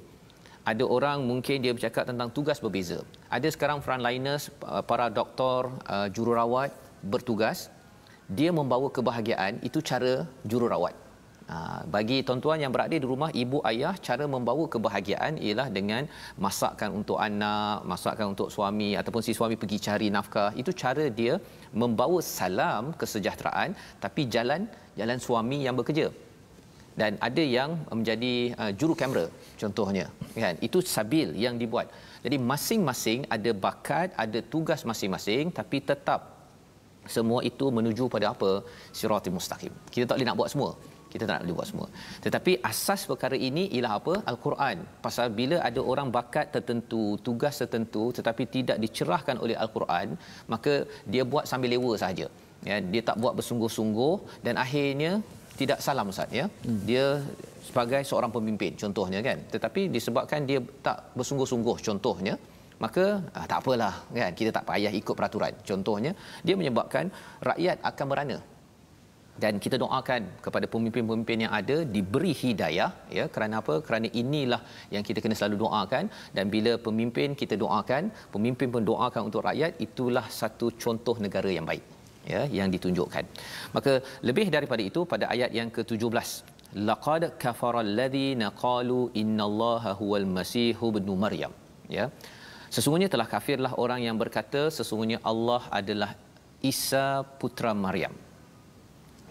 C: Ada orang mungkin dia bercakap tentang tugas berbeza. Ada sekarang frontliners, para doktor, jururawat bertugas, dia membawa kebahagiaan, itu cara jururawat. Bagi tuan-tuan yang berada di rumah, ibu ayah, cara membawa kebahagiaan ialah dengan masakkan untuk anak, masakkan untuk suami, ataupun si suami pergi cari nafkah. Itu cara dia membawa salam kesejahteraan, tapi jalan suami yang bekerja. Dan ada yang menjadi juru kamera contohnya, kan, itu sabil yang dibuat. Jadi masing-masing ada bakat, ada tugas masing-masing, tapi tetap semua itu menuju pada apa? Siratul mustaqim. Kita tak boleh nak buat semua. Kita tak boleh buat semua. Tetapi asas perkara ini ialah apa? Al-Quran. Pasal bila ada orang bakat tertentu, tugas tertentu, tetapi tidak dicerahkan oleh Al-Quran, maka dia buat sambil lewa sahaja. Ya, dia tak buat bersungguh-sungguh dan akhirnya tidak salam Ustaz ya. Dia sebagai seorang pemimpin contohnya kan. Tetapi disebabkan dia tak bersungguh-sungguh contohnya, maka tak apalah kan, kita tak payah ikut peraturan. Contohnya dia menyebabkan rakyat akan merana. Dan kita doakan kepada pemimpin-pemimpin yang ada diberi hidayah ya. Kerana apa? Kerana inilah yang kita kena selalu doakan, dan bila pemimpin kita doakan, pemimpin pun doakan untuk rakyat, itulah satu contoh negara yang baik ya, yang ditunjukkan. Maka lebih daripada itu, pada ayat yang ke-17, laqad kafara alladhina qalu innallaha huwal masih ibnu maryam ya. Sesungguhnya telah kafirlah orang yang berkata sesungguhnya Allah adalah Isa putra Maryam.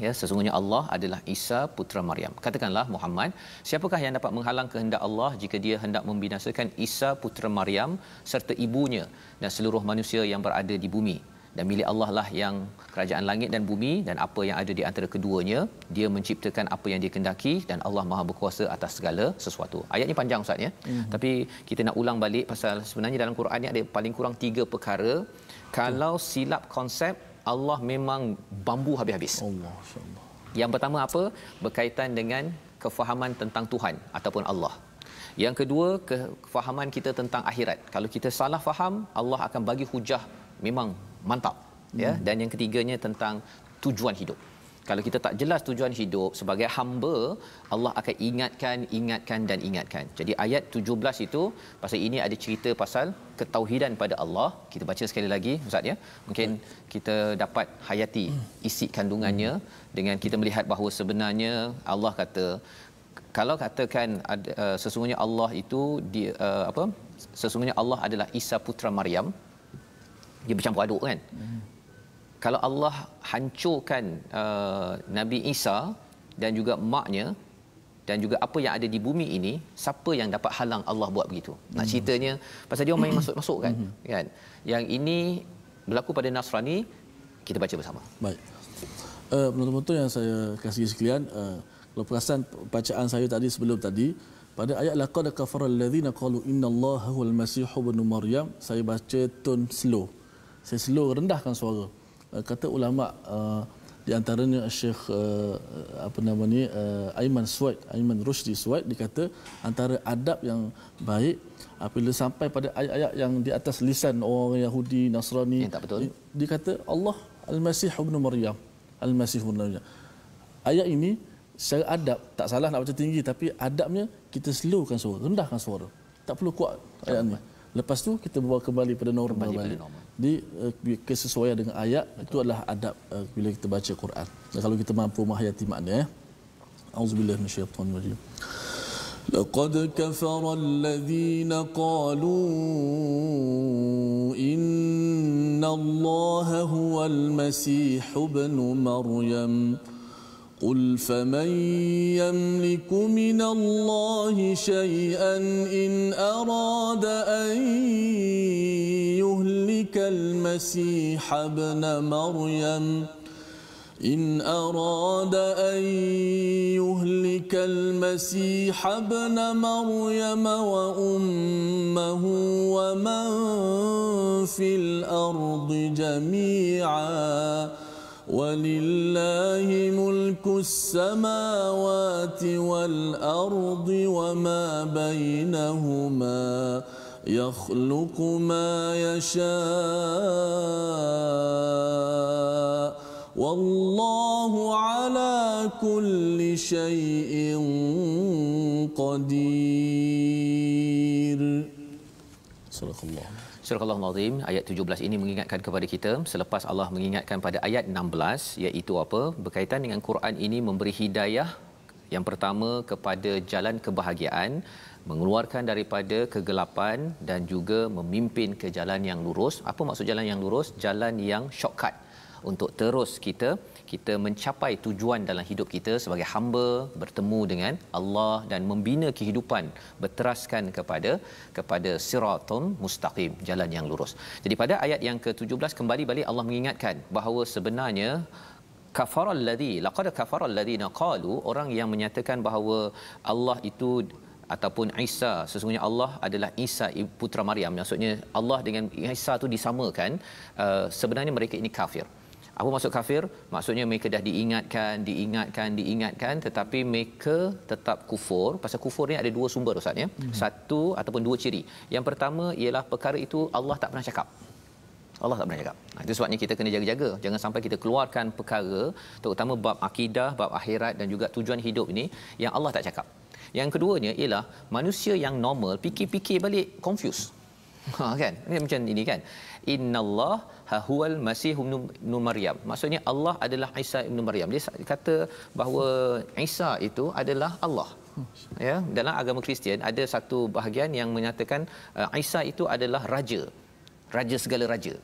C: Ya, sesungguhnya Allah adalah Isa putra Maryam. Katakanlah Muhammad, siapakah yang dapat menghalang kehendak Allah jika dia hendak membinasakan Isa putra Maryam serta ibunya dan seluruh manusia yang berada di bumi? Dan milik Allah lah yang kerajaan langit dan bumi dan apa yang ada di antara keduanya. Dia menciptakan apa yang dia kehendaki dan Allah Maha berkuasa atas segala sesuatu. Ayat ni panjang Ustaz ya. Tapi kita nak ulang balik pasal sebenarnya dalam Quran ni ada paling kurang 3 perkara. Kalau silap konsep, Allah memang bambu habis-habis.
B: Allah, insya-Allah.
C: Yang pertama apa? Berkaitan dengan kefahaman tentang Tuhan ataupun Allah. Yang kedua, kefahaman kita tentang akhirat. Kalau kita salah faham, Allah akan bagi hujah memang mantap ya. Dan yang ketiganya tentang tujuan hidup. Kalau kita tak jelas tujuan hidup sebagai hamba, Allah akan ingatkan dan ingatkan. Jadi ayat 17 itu pasal ini ada cerita pasal ketauhidan pada Allah. Kita baca sekali lagi Ustaz ya. Mungkin kita dapat hayati isi kandungannya dengan kita melihat bahawa sebenarnya Allah kata, kalau katakan sesungguhnya Allah itu sesungguhnya Allah adalah Isa putra Maryam, dia bercampur aduk kan. Kalau Allah hancurkan Nabi Isa dan juga maknya dan juga apa yang ada di bumi ini, siapa yang dapat halang Allah buat begitu? Nak ceritanya pasal dia main masuk-masuk kan. Yang ini berlaku pada Nasrani, kita baca bersama.
B: Baik. Penonton-penonton yang saya kasihi sekalian, kalau perasan bacaan saya tadi sebelum tadi, pada ayat laqad kafara allazina qalu innallaha huwal masih ibnu maryam, saya baca tone slow. Saya slow, rendahkan suara. Kata ulama di antaranya Syekh Aiman Rushdi Suwaid, dia kata antara adab yang baik apabila sampai pada ayat-ayat yang di atas lisan orang Yahudi, Nasrani,
C: tak betul.
B: Dia kata Allah Al-Masih ibnu Maryam. Al-Masih ibnu Maryam. Ayat ini secara adab tak salah nak baca tinggi, tapi adabnya kita slowkan suara, rendahkan suara. Tak perlu kuat ayat ni. Lepas tu kita bawa kembali pada normal balik. Di kesesuaian dengan ayat. Betul. Itu adalah adab bila kita baca Quran. Dan kalau kita mampu menghayati makna ya. Auzubillahi minasyaitonir rajim. Laqad kafara alladhina qalu innallaha huwal masih ibnu maryam. قل فمن يملك من الله شيئا إن أراد أن يهلك المسيح ابن مريم إن أراد أن يهلك المسيح ابن مريم وأمه ومن في الأرض جميعا ولله ملك السماوات والأرض وما بينهما يخلق ما يشاء والله على كل شيء قدير. صدق الله.
C: Surah Al-Azim ayat 17 ini mengingatkan kepada kita selepas Allah mengingatkan pada ayat 16 iaitu apa? Berkaitan dengan Quran ini memberi hidayah yang pertama kepada jalan kebahagiaan, mengeluarkan daripada kegelapan dan juga memimpin ke jalan yang lurus. Apa maksud jalan yang lurus? Jalan yang shortcut untuk terus kita mencapai tujuan dalam hidup kita sebagai hamba, bertemu dengan Allah dan membina kehidupan berteraskan kepada siratul mustaqim, jalan yang lurus. Jadi pada ayat yang ke-17 kembali balik Allah mengingatkan bahawa sebenarnya laqad kafaral ladina qalu, orang yang menyatakan bahawa Allah itu ataupun Isa, sesungguhnya Allah adalah Isa putra Maryam, maksudnya Allah dengan Isa itu disamakan, sebenarnya mereka ini kafir. Apa maksud kafir? Maksudnya mereka dah diingatkan tetapi mereka tetap kufur. Pasal kufur ni ada dua sumber Ustaz ya. Satu ataupun dua ciri. Yang pertama ialah perkara itu Allah tak pernah cakap. Allah tak pernah cakap. Itu sebabnya kita kena jaga-jaga. Jangan sampai kita keluarkan perkara terutama bab akidah, bab akhirat dan juga tujuan hidup ini yang Allah tak cakap. Yang keduanya ialah manusia yang normal fikir-fikir balik confuse. Kan? Ini macam ini kan. Innallah huwal masih ibn Maryam. Maksudnya Allah adalah Isa ibn Maryam. Dia kata bahawa Isa itu adalah Allah. Ya, dalam agama Kristian ada satu bahagian yang menyatakan Isa itu adalah raja segala raja.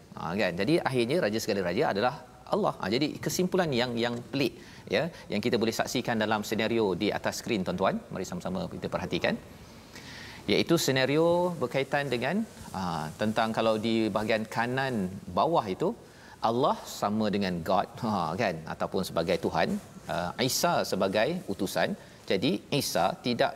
C: Kan? Jadi akhirnya raja segala raja adalah Allah. Jadi kesimpulan yang pelik ya yang kita boleh saksikan dalam senario di atas skrin tuan-tuan. Mari sama-sama kita perhatikan. Iaitu senario berkaitan dengan tentang kalau di bahagian kanan bawah itu Allah sama dengan God kan ataupun sebagai Tuhan, Isa sebagai utusan. Jadi Isa tidak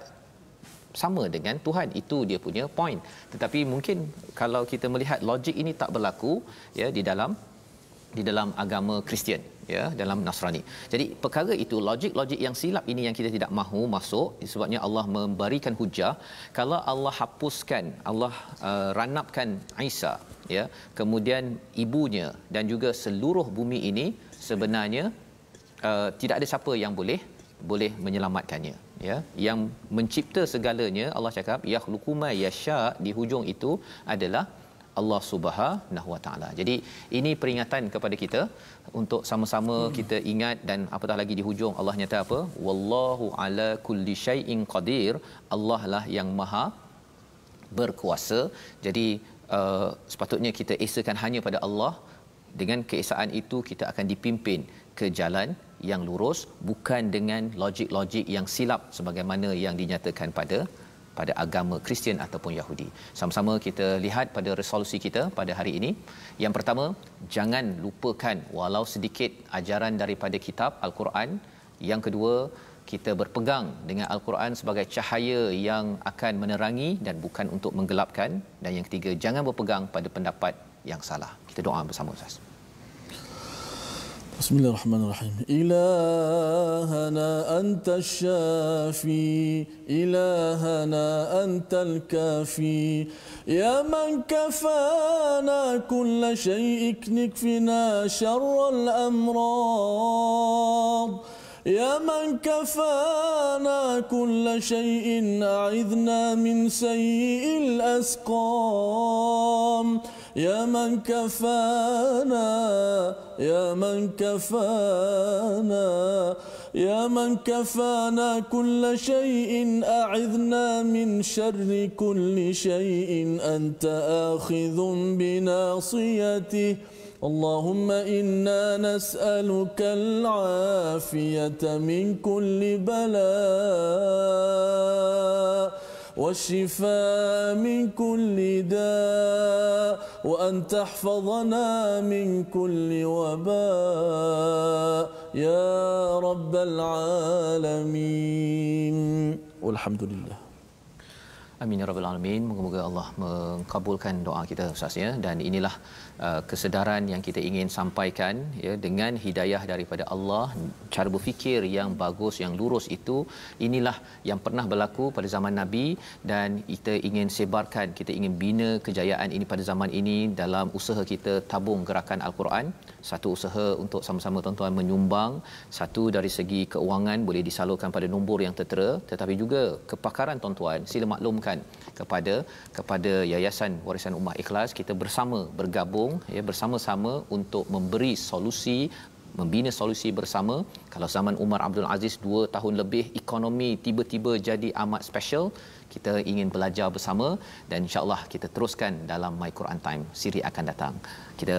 C: sama dengan Tuhan, itu dia punya point. Tetapi mungkin kalau kita melihat logik ini tak berlaku ya di dalam agama Kristian ya, dalam Nasrani. Jadi perkara itu logik yang silap ini yang kita tidak mahu masuk, sebabnya Allah memberikan hujah. Kalau Allah hapuskan, Allah ranapkan Isa ya, kemudian ibunya dan juga seluruh bumi ini, sebenarnya tidak ada siapa yang boleh menyelamatkannya ya. Yang mencipta segalanya Allah cakap yakhluqu ma yasha, di hujung itu adalah Allah Subhanahu Wa Taala. Jadi ini peringatan kepada kita untuk sama-sama kita ingat, dan apatah lagi di hujung Allah nyata apa? Wallahu ala kulli syai'in qadir. Allah lah yang maha berkuasa. Jadi sepatutnya kita esakan hanya pada Allah. Dengan keesaan itu kita akan dipimpin ke jalan yang lurus, bukan dengan logik-logik yang silap sebagaimana yang dinyatakan pada agama Kristian ataupun Yahudi. Sama-sama kita lihat pada resolusi kita pada hari ini. Yang pertama, jangan lupakan walau sedikit ajaran daripada kitab Al-Quran. Yang kedua, kita berpegang dengan Al-Quran sebagai cahaya yang akan menerangi dan bukan untuk menggelapkan. Dan yang ketiga, jangan berpegang pada pendapat yang salah. Kita doa bersama Ustaz.
B: Bismillahirrahmanirrahim. Ilahana anta syafi, ilahana antal kafi, ya man kafana kulla syai'ik nikfina syarral amrad, ya man kafana kulla syai'in a'idhna min sayyi'il asqam. يا من كفانا يا من كفانا يا من كفانا كل شيء أعذنا من شر كل شيء أنت آخذ بناصيته اللهم إنا نسألك العافية من كل بلاء والشفاء من كل داء وأن تحفظنا من كل وباء يا رب العالمين والحمد لله.
C: Amin ya rabbal alamin. Moga-moga Allah mengabulkan doa kita Ustaz ya, dan inilah kesedaran yang kita ingin sampaikan ya, dengan hidayah daripada Allah, cara berfikir yang bagus, yang lurus itu inilah yang pernah berlaku pada zaman Nabi, dan kita ingin sebarkan, kita ingin bina kejayaan ini pada zaman ini dalam usaha kita tabung gerakan Al-Quran. Satu usaha untuk sama-sama tuan-tuan menyumbang, satu dari segi keuangan boleh disalurkan pada nombor yang tertera, tetapi juga kepakaran tuan-tuan sila maklumkan kepada Yayasan Warisan Ummah Ikhlas. Kita bersama bergabung ya, bersama-sama untuk memberi solusi, membina solusi bersama. Kalau zaman Umar Abdul Aziz 2 tahun lebih ekonomi tiba-tiba jadi amat special, kita ingin belajar bersama, dan insya-Allah kita teruskan dalam My Quran Time siri akan datang. Kita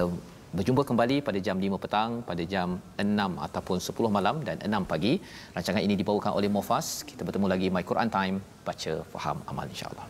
C: berjumpa kembali pada jam 5 petang, pada jam 6 ataupun 10 malam dan 6 pagi. Rancangan ini dibawakan oleh Mofas. Kita bertemu lagi My Quran Time, baca, faham, amal insya-Allah.